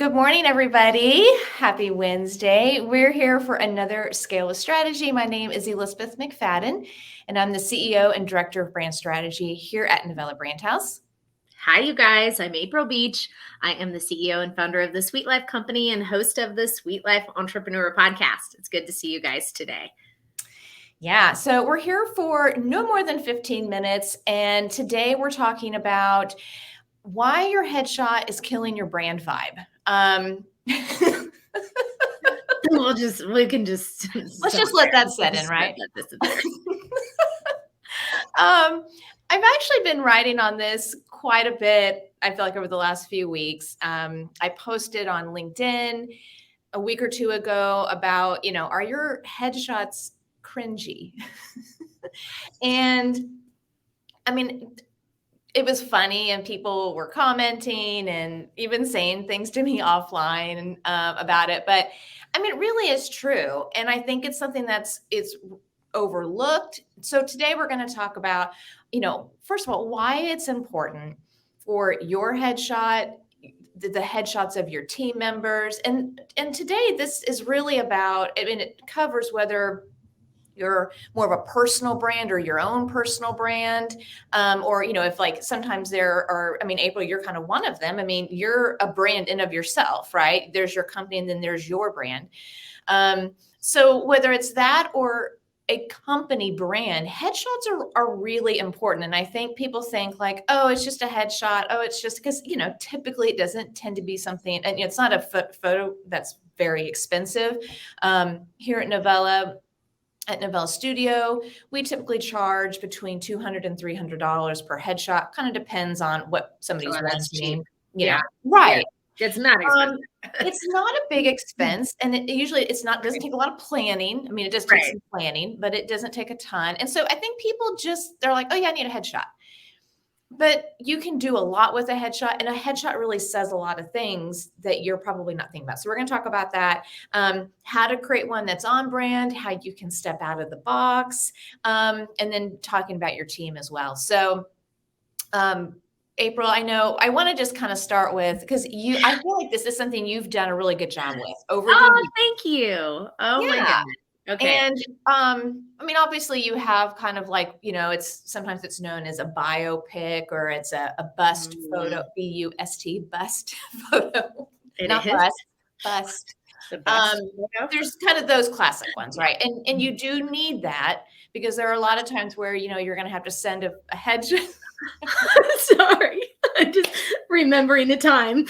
Good morning, everybody. Happy Wednesday. We're here for another Scale with Strategy. My name is Elizabeth McFadden, and I'm the CEO and Director of Brand Strategy here at Novella Brand House. Hi, you guys. I'm April Beach. I am the CEO and founder of the Sweet Life Company and host of the Sweet Life Entrepreneur Podcast. It's good to see you guys today. Yeah, so we're here for no more than 15 minutes, and today we're talking about why your headshot is killing your brand vibe. Let's just let that set in, right? I've actually been writing on this quite a bit, I feel like, over the last few weeks. I posted on LinkedIn a week or two ago about, are your headshots cringy? And I mean, it was funny and people were commenting and even saying things to me offline about it. But I mean, it really is true. And I think it's something it's overlooked. So today we're going to talk about, first of all, why it's important for your headshot, the headshots of your team members. And today this is really about, it covers whether you're more of a personal brand or your own personal brand. Or, if like sometimes there are, April, you're kind of one of them. You're a brand in of yourself, right? There's your company and then there's your brand. So whether it's that or a company brand, headshots are really important. And I think people think like, oh, it's just a headshot. Oh, it's just because, typically it doesn't tend to be something, and it's not a photo that's very expensive. Here at Novella Studio, we typically charge between $200 and $300 per headshot. Kind of depends on what somebody's wanting. Right. Yeah. It's not expensive. It's not a big expense, and it doesn't take a lot of planning. It does take some planning, but it doesn't take a ton. And so I think people they're like, oh yeah, I need a headshot. But you can do a lot with a headshot, and a headshot really says a lot of things that you're probably not thinking about. So we're going to talk about that, how to create one that's on brand, how you can step out of the box, and then talking about your team as well. So, April, I want to just kind of start with, because I feel like this is something you've done a really good job with over the years. Thank you. Oh my goodness. Okay. And obviously you have kind of like, sometimes it's known as a biopic, or it's a bust photo, B-U-S-T, bust photo. Not bust. There's kind of those classic ones, right? And you do need that, because there are a lot of times where, you're going to have to send a headshot. Sorry. I'm just remembering the time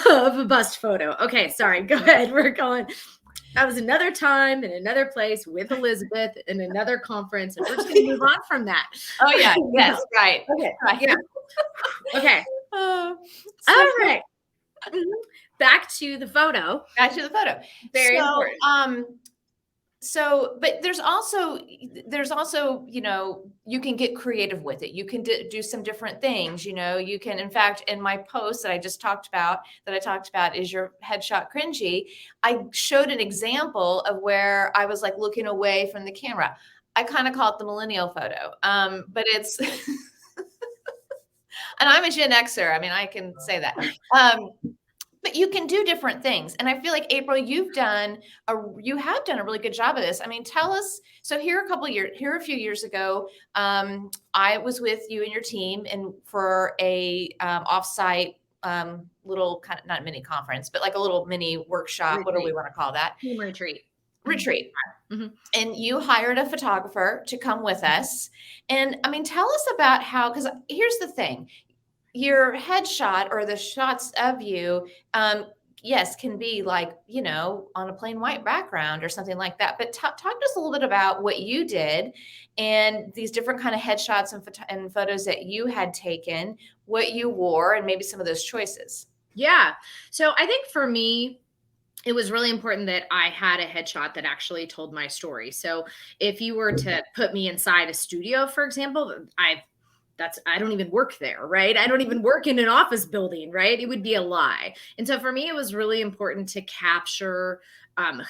of a bust photo. Okay, sorry. Go ahead. We're going. That was another time in another place with Elizabeth in another conference, and we're just going to move on from that. Oh yeah, yes, right. Okay, yeah. Okay. All right. Back to the photo. Very important. But there's also, you can get creative with it. You can do some different things. You can, in fact, in my post that I talked about, is your headshot cringy, I showed an example of where I was like looking away from the camera. I kind of call it the millennial photo. But it's, and I'm a Gen Xer. I can say that. But you can do different things. And I feel like, April, you have done a really good job of this. Tell us, so here a few years ago, I was with you and your team and for a offsite little kind of, not mini conference, but like a little mini workshop. What do we want to call that? Team retreat. Mm-hmm. And you hired a photographer to come with us. And tell us about how, because here's the thing. Your headshot or the shots of you, yes, can be like, on a plain white background or something like that. But talk to us a little bit about what you did and these different kind of headshots and photos that you had taken, what you wore, and maybe some of those choices. Yeah. So I think for me, it was really important that I had a headshot that actually told my story. So if you were to put me inside a studio, for example, I've I don't even work there, right? I don't even work in an office building, right? It would be a lie. And so for me, it was really important to capture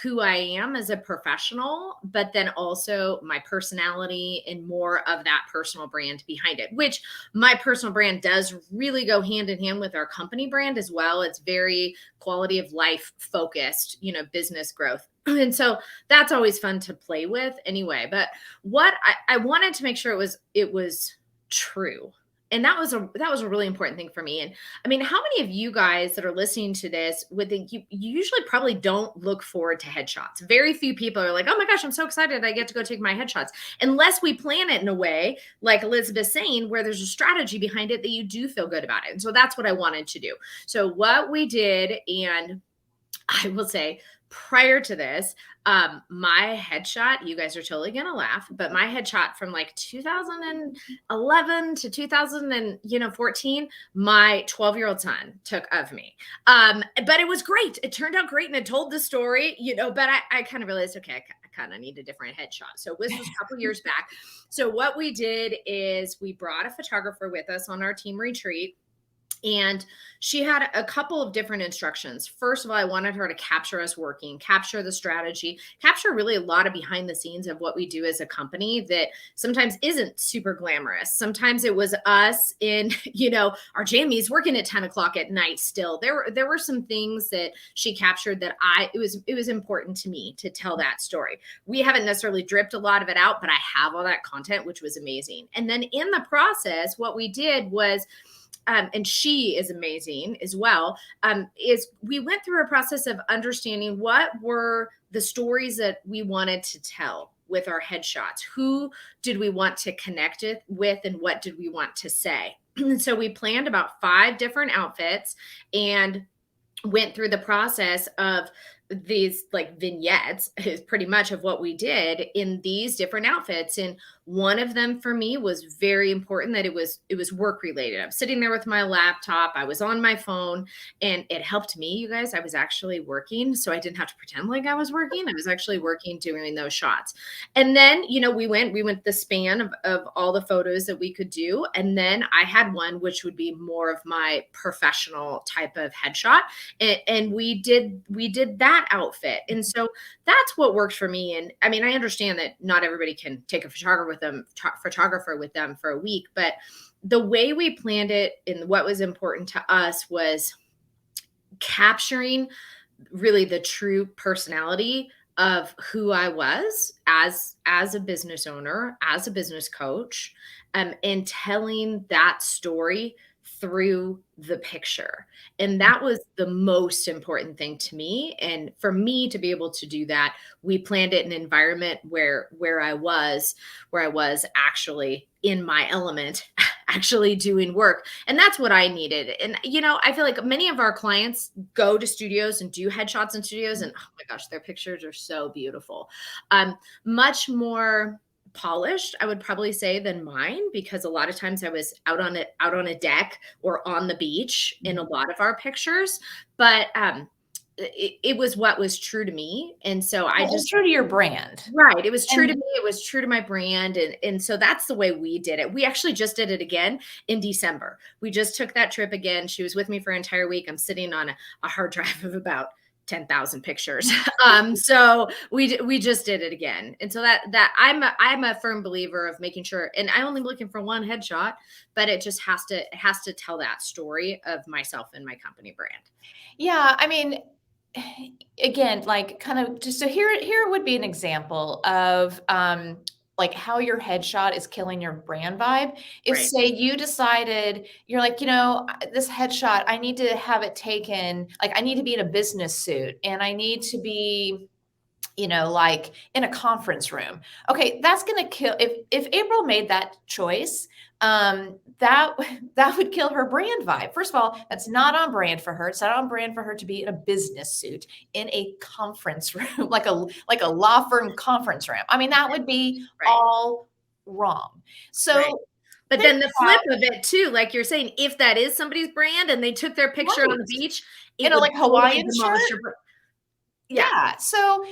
who I am as a professional, but then also my personality and more of that personal brand behind it, which my personal brand does really go hand in hand with our company brand as well. It's very quality of life focused, business growth. And so that's always fun to play with anyway. But what I wanted to make sure it was true. And that was a really important thing for me. And I mean, how many of you guys that are listening to this would think you usually probably don't look forward to headshots? Very few people are like, oh my gosh, I'm so excited I get to go take my headshots. Unless we plan it in a way, like Elizabeth's saying, where there's a strategy behind it that you do feel good about it. And so that's what I wanted to do. So what we did, and I will say, prior to this, my headshot, you guys are totally gonna laugh, but my headshot from like 2011 to 2014, my 12-year-old son took of me. But it was great. It turned out great, and it told the story, but I kind of realized, okay, I kind of need a different headshot. So this was a couple years back. So what we did is we brought a photographer with us on our team retreat. And she had a couple of different instructions. First of all, I wanted her to capture us working, capture the strategy, capture really a lot of behind the scenes of what we do as a company that sometimes isn't super glamorous. Sometimes it was us in, our jammies working at 10 o'clock at night still. There were some things that she captured that it was important to me to tell that story. We haven't necessarily dripped a lot of it out, but I have all that content, which was amazing. And then in the process, what we did was, and she is amazing as well, is we went through a process of understanding what were the stories that we wanted to tell with our headshots. Who did we want to connect with, and what did we want to say? And so we planned about 5 different outfits and went through the process of these like vignettes is pretty much of what we did in these different outfits. And one of them for me was very important, that it was work related. I'm sitting there with my laptop. I was on my phone, and it helped me, you guys. I was actually working, so I didn't have to pretend like I was working. I was actually working doing those shots. And then, we went the span of all the photos that we could do. And then I had one, which would be more of my professional type of headshot. And we did that outfit. And so that's what worked for me. And I mean, I understand that not everybody can take a photographer with them for a week, but the way we planned it and what was important to us was capturing really the true personality of who I was as a business owner, as a business coach, and telling that story through the picture. And that was the most important thing to me. And for me to be able to do that, we planned it in an environment where I was actually in my element, actually doing work. And that's what I needed. And, I feel like many of our clients go to studios and do headshots in studios, and oh my gosh, their pictures are so beautiful. Much more polished, I would probably say, than mine, because a lot of times I was out on a deck or on the beach in a lot of our pictures, but it was what was true to me. And so I just true to your brand. Right. It was true to me. It was true to my brand. And so that's the way we did it. We actually just did it again in December. We just took that trip again. She was with me for an entire week. I'm sitting on a hard drive of about 10,000 pictures. So we just did it again. And so that I'm a firm believer of making sure, and I'm only looking for one headshot, but it just has to tell that story of myself and my company brand. Yeah. I mean, again, like kind of just, so here would be an example of, like how your headshot is killing your brand vibe. If Right. say you decided you're like, this headshot, I need to have it taken, like I need to be in a business suit and I need to be, like in a conference room. Okay, that's going to kill. If April made that choice, that would kill her brand vibe. First of all, that's not on brand for her. It's not on brand for her to be in a business suit in a conference room, like a law firm conference room. I mean, that would be Right. all wrong. So, Right. But then the flip of it too, like you're saying, if that is somebody's brand and they took their picture on the beach, in a like Hawaiian shirt. Yeah. So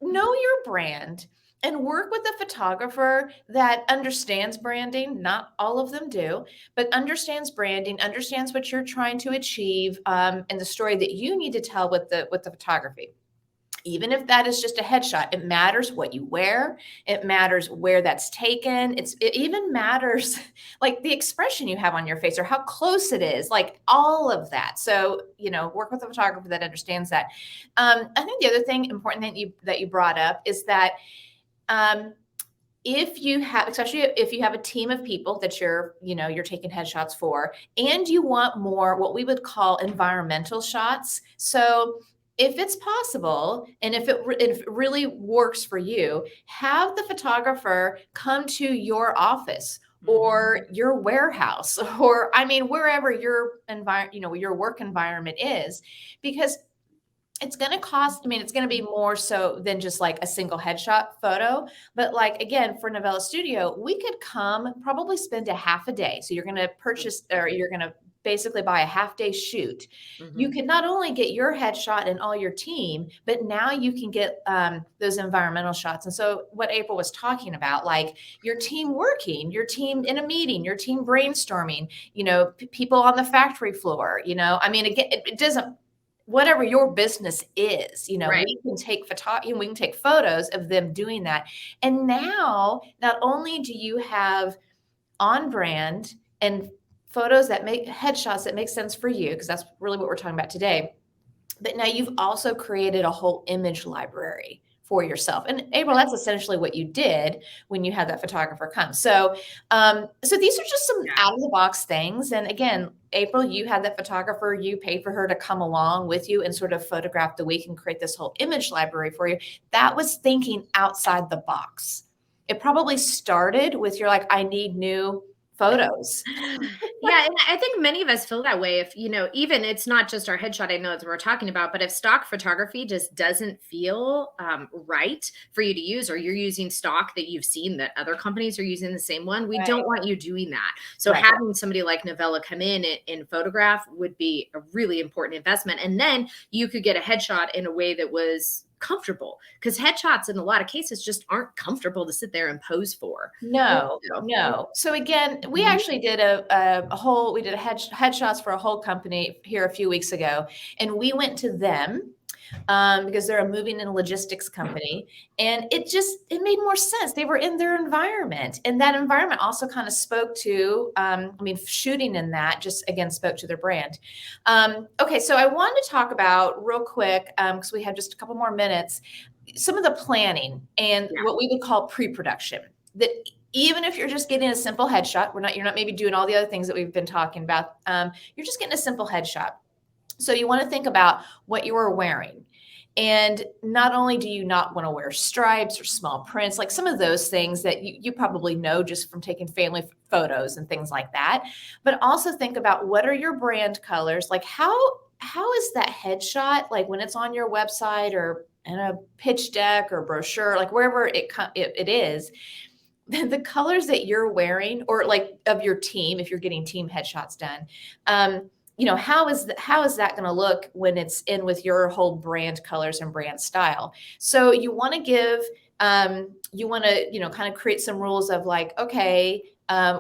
know your brand. and work with a photographer that understands branding. Not all of them do, but understands branding, understands what you're trying to achieve, and the story that you need to tell with the photography. Even if that is just a headshot, it matters what you wear. It matters where that's taken. It even matters like the expression you have on your face or how close it is, like all of that. So, work with a photographer that understands that. I think the other thing important that you brought up is that um, if you have, especially if you have a team of people that you're taking headshots for, and you want more what we would call environmental shots. So if it's possible, and if it really works for you, have the photographer come to your office or your warehouse, or wherever your work environment is, because it's going to cost, it's going to be more so than just like a single headshot photo. But like, again, for Novella Studio, we could come, probably spend a half a day. So you're going to purchase, or you're going to basically buy a half day shoot. You can not only get your headshot and all your team, but now you can get those environmental shots. And so what April was talking about, like your team working, your team in a meeting, your team brainstorming, people on the factory floor, again, it doesn't, whatever your business is, Right. we can take we can take photos of them doing that. And now, not only do you have on brand and photos that make headshots that make sense for you, because that's really what we're talking about today, but now you've also created a whole image library for yourself. And April, that's essentially what you did when you had that photographer come. So, so these are just some out of the box things. And again, April, you had that photographer, you paid for her to come along with you and sort of photograph the week and create this whole image library for you. That was thinking outside the box. It probably started with you're like, I need new photos. Yeah, and I think many of us feel that way. If even it's not just our headshot, I know that we're talking about, but if stock photography just doesn't feel right for you to use, or you're using stock that you've seen that other companies are using the same one, we don't want you doing that. So having somebody like Novella come in and photograph would be a really important investment. And then you could get a headshot in a way that was comfortable, because headshots in a lot of cases just aren't comfortable to sit there and pose for. No. So again, we actually did we did headshots for a whole company here a few weeks ago, and we went to them because they're a moving and logistics company, and it made more sense. They were in their environment, and that environment also kind of spoke to, shooting in that just again spoke to their brand. Okay, so I wanted to talk about real quick, because we have just a couple more minutes, some of the planning and what we would call pre-production. That even if you're just getting a simple headshot, you're not maybe doing all the other things that we've been talking about. You're just getting a simple headshot. So you want to think about what you are wearing. And not only do you not want to wear stripes or small prints, like some of those things that you probably know just from taking family photos and things like that, but also think about what are your brand colors? Like how is that headshot, like when it's on your website or in a pitch deck or brochure, like wherever it is, the colors that you're wearing, or like of your team, if you're getting team headshots done, how is that going to look when it's in with your whole brand colors and brand style? So you want to give, kind of create some rules of like, okay,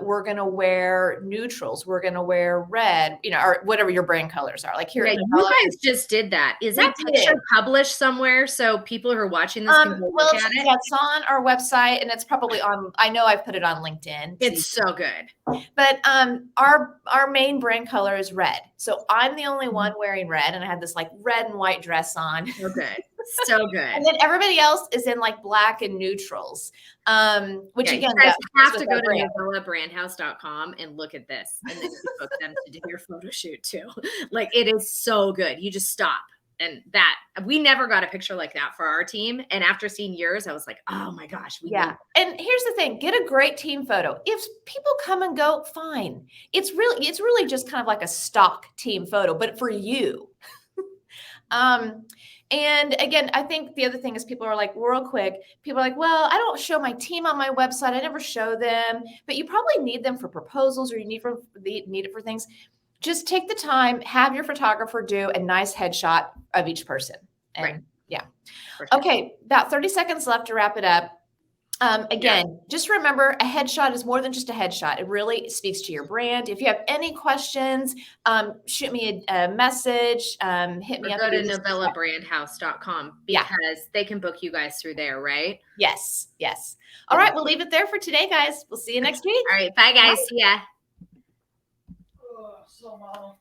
we're going to wear neutrals. We're going to wear red, or whatever your brand colors are. Like here, you guys just did that. Is that picture published somewhere so people who are watching this can go look at it? Yeah, it's on our website, and it's probably on. I know I've put it on LinkedIn. It's so good. But our main brand color is red, so I'm the only one wearing red, and I had this like red and white dress on. So good. So good. And then everybody else is in like black and neutrals. Which again, you guys have to go to novellabrandhouse.com and look at this, and then you book them to do your photo shoot too. Like it is so good. You just stop. And that we never got a picture like that for our team. And after seeing yours, I was like, oh my gosh. And here's the thing, get a great team photo. If people come and go, fine. It's really just kind of like a stock team photo, but for you. And again, I think the other thing is people are like, real quick, people are like, well, I don't show my team on my website. I never show them, but you probably need them for proposals, or you need it for things. Just take the time, have your photographer do a nice headshot of each person. And yeah. Sure. Okay. About 30 seconds left to wrap it up. Again, just remember a headshot is more than just a headshot. It really speaks to your brand. If you have any questions, shoot me a message, hit Or me up. go to novellabrandhouse.com because they can book you guys through there, right? Yes. Yes. All right. We'll leave it there for today, guys. We'll see you next week. All right. Bye, guys. See ya. Oh, so